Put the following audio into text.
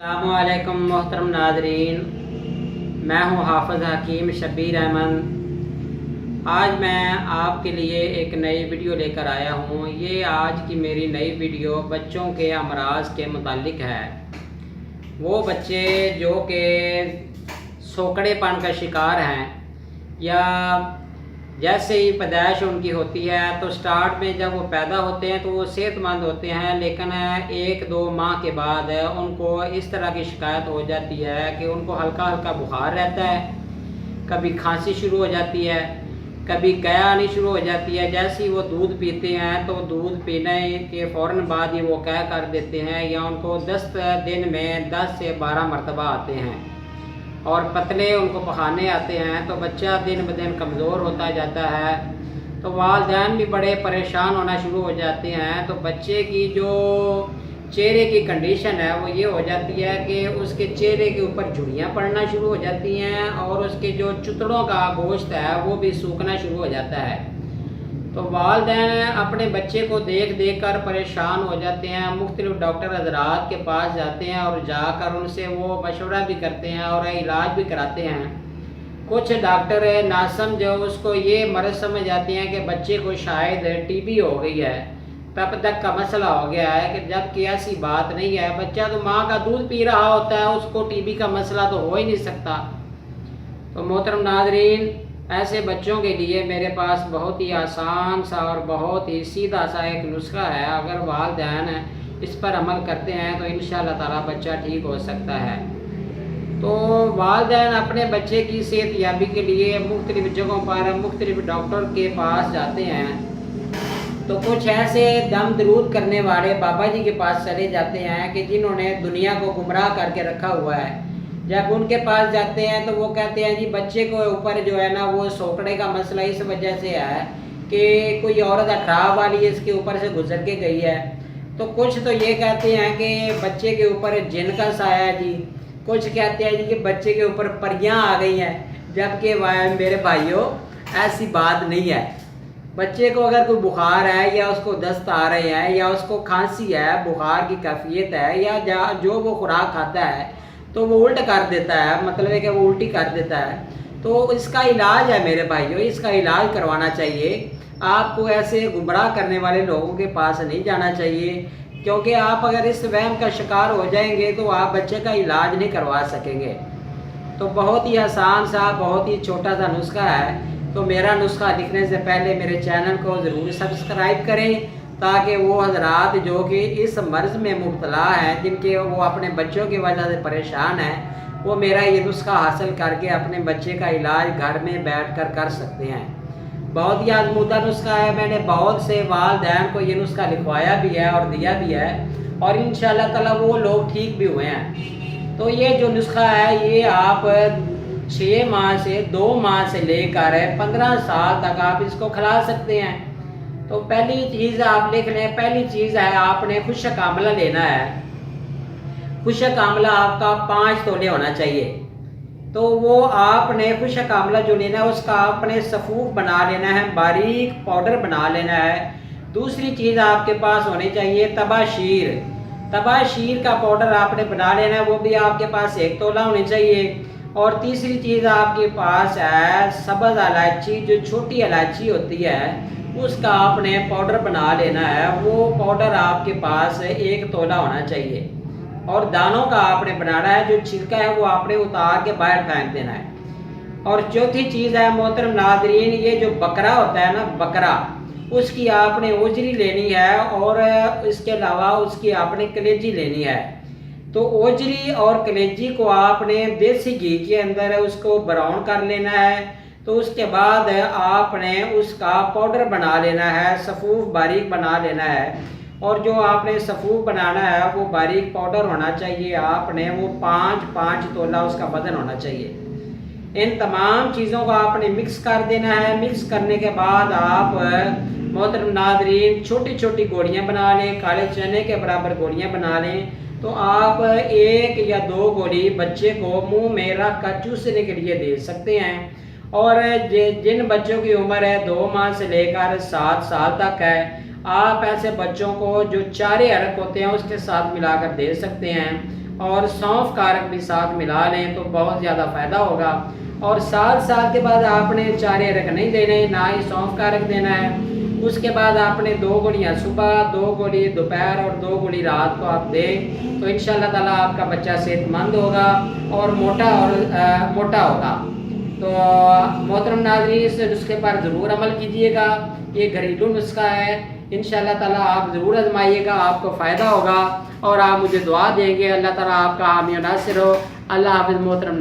अस्सलामुअलैकुम मोहतरम नाजरीन, मैं हूँ हाफ़िज़ हकीम शब्बीर अहमद। आज मैं आपके लिए एक नई वीडियो लेकर आया हूँ। ये आज की मेरी नई वीडियो बच्चों के अमराज के मुतालिक है। वो बच्चे जो कि सोकड़ेपन का शिकार हैं या जैसे ही पैदाइश उनकी होती है तो स्टार्ट में जब वो पैदा होते हैं तो वो सेहतमंद होते हैं, लेकिन एक दो माह के बाद उनको इस तरह की शिकायत हो जाती है कि उनको हल्का हल्का बुखार रहता है, कभी खांसी शुरू हो जाती है, कभी गया आनी शुरू हो जाती है। जैसे ही वो दूध पीते हैं तो दूध पीने के फ़ौरन बाद ही वो क्या कर देते हैं या उनको 10 दिन में 10 से 12 मरतबा आते हैं और पतले उनको पखाने आते हैं। तो बच्चा दिन ब दिन कमज़ोर होता जाता है, तो वालिदैन भी बड़े परेशान होना शुरू हो जाते हैं। तो बच्चे की जो चेहरे की कंडीशन है वो ये हो जाती है कि उसके चेहरे के ऊपर झुर्रियाँ पड़ना शुरू हो जाती हैं और उसके जो चुतड़ों का गोश्त है वो भी सूखना शुरू हो जाता है। तो वालिदैन अपने बच्चे को देख देख कर परेशान हो जाते हैं, मुख्तलिफ डॉक्टर हज़रात के पास जाते हैं और जाकर उनसे वो मशवरा भी करते हैं और इलाज भी कराते हैं। कुछ डॉक्टर नासमझ उसको ये मर्ज़ समझ जाते हैं कि बच्चे को शायद टीबी हो गई है, तब तक का मसला हो गया है, कि जबकि ऐसी बात नहीं है। बच्चा तो माँ का दूध पी रहा होता है, उसको टीबी का मसला तो हो ही नहीं सकता। तो मोहतरम नाज़रीन, ऐसे बच्चों के लिए मेरे पास बहुत ही आसान सा और बहुत ही सीधा सा एक नुस्खा है। अगर वालिदैन इस पर अमल करते हैं तो इंशाअल्लाह ताला बच्चा ठीक हो सकता है। तो वालिदैन अपने बच्चे की सेहत याबी के लिए मुख्तलिफ जगहों पर मुख्तलिफ डॉक्टर के पास जाते हैं। तो कुछ ऐसे दम दरूद करने वाले बाबा जी के पास चले जाते हैं कि जिन्होंने दुनिया को गुमराह करके रखा हुआ है। जब उनके पास जाते हैं तो वो कहते हैं जी बच्चे को ऊपर जो है ना वो सोकड़े का मसला इस वजह से है कि कोई औरत 18 वाली इसके ऊपर से गुजर के गई है। तो कुछ तो ये कहते हैं कि बच्चे के ऊपर जिन का साया है जी, कुछ कहते हैं जी कि बच्चे के ऊपर परियां आ गई हैं, जबकि मेरे भाइयों ऐसी बात नहीं है। बच्चे को अगर कोई बुखार है या उसको दस्त आ रहे हैं या उसको खांसी है, बुखार की कैफियत है या जो वो खुराक खाता है तो वो उल्ट कर देता है, मतलब है कि वो उल्टी कर देता है, तो इसका इलाज है मेरे भाइयों, इसका इलाज करवाना चाहिए। आपको ऐसे गुमराह करने वाले लोगों के पास नहीं जाना चाहिए, क्योंकि आप अगर इस वहम का शिकार हो जाएंगे तो आप बच्चे का इलाज नहीं करवा सकेंगे। तो बहुत ही आसान सा, बहुत ही छोटा सा नुस्खा है। तो मेरा नुस्खा लिखने से पहले मेरे चैनल को ज़रूर सब्सक्राइब करें, ताकि वो हजरात जो कि इस मर्ज़ में मुब्तला हैं, जिनके वो अपने बच्चों की वजह से परेशान हैं, वो मेरा ये नुस्खा हासिल करके अपने बच्चे का इलाज घर में बैठकर कर सकते हैं। बहुत ही आजमूदा नुस्खा है। मैंने बहुत से वालिदैन को ये नुस्खा लिखवाया भी है और दिया भी है और इंशाअल्लाह ताला वो लोग ठीक भी हुए हैं। तो ये जो नुस्खा है ये आप 6 माह से 2 माह से लेकर 15 साल तक आप इसको खिला सकते हैं। तो पहली चीज़ आप लिख लें, पहली चीज़ है आपने खुशक आंवला लेना है। खुशक आंवला आपका 5 तोले होना चाहिए। तो वो आपने खुशक आंवला जो लेना है उसका आपने सफूफ बना लेना है, बारीक पाउडर बना लेना है। दूसरी चीज़ आपके पास होनी चाहिए तबाशीर। तबाशीर का पाउडर आपने बना लेना है, वो भी आपके पास 1 तोला होनी चाहिए। और तीसरी चीज़ आपके पास है सब्ज़ इलायची, जो छोटी इलायची होती है, उसका आपने पाउडर बना लेना है। वो पाउडर आपके पास 1 तोला होना चाहिए। और दानों का आपने बनाना है, जो छिलका है वो आपने उतार के बाहर फेंक देना है। और चौथी चीज़ है मोहतरम नाज़रीन, ये जो बकरा होता है ना, बकरा, उसकी आपने ओजरी लेनी है और इसके अलावा उसकी आपने कलेजी लेनी है। तो ओजरी और कलेजी को आपने देसी घी के अंदर उसको ब्राउन कर लेना है। तो उसके बाद आपने उसका पाउडर बना लेना है, सफूफ बारीक बना लेना है। और जो आपने सफूफ बनाना है वो बारीक पाउडर होना चाहिए। आपने वो 5-5 तोला उसका वज़न होना चाहिए। इन तमाम चीज़ों को आपने मिक्स कर देना है। मिक्स करने के बाद आप मोहतरम नाज़रीन छोटी छोटी गोलियां बना लें, काले चने के बराबर गोलियां बना लें। तो आप 1 या 2 गोली बच्चे को मुंह में रख कर चूसने के लिए दे सकते हैं। और जिन बच्चों की उम्र है 2 माह से लेकर 7 साल तक है, आप ऐसे बच्चों को जो चारे अरक होते हैं उसके साथ मिलाकर दे सकते हैं। اور سونف کا عرق بھی ساتھ ملا لیں تو بہت زیادہ فائدہ ہوگا۔ اور 7 سال کے بعد آپ نے چارے عرق نہیں دینے، نہ ہی سونف کا عرق دینا ہے۔ اس کے بعد آپ نے 2 گولیاں صبح، 2 گولی دوپہر اور 2 گولی رات کو آپ دیں تو انشاءاللہ تعالیٰ آپ کا بچہ صحت مند ہوگا اور موٹا ہوگا۔ تو محترم ناظرین، اس نسخے پر ضرور عمل کیجئے گا، یہ گھریلو نسخہ ہے، انشاءاللہ تعالیٰ آپ ضرور آزمائیے گا، آپ کو فائدہ ہوگا اور آپ مجھے دعا دیں گے۔ اللہ تعالیٰ آپ کا حامی و ناصر ہو۔ اللہ حافظ محترم ناظرین۔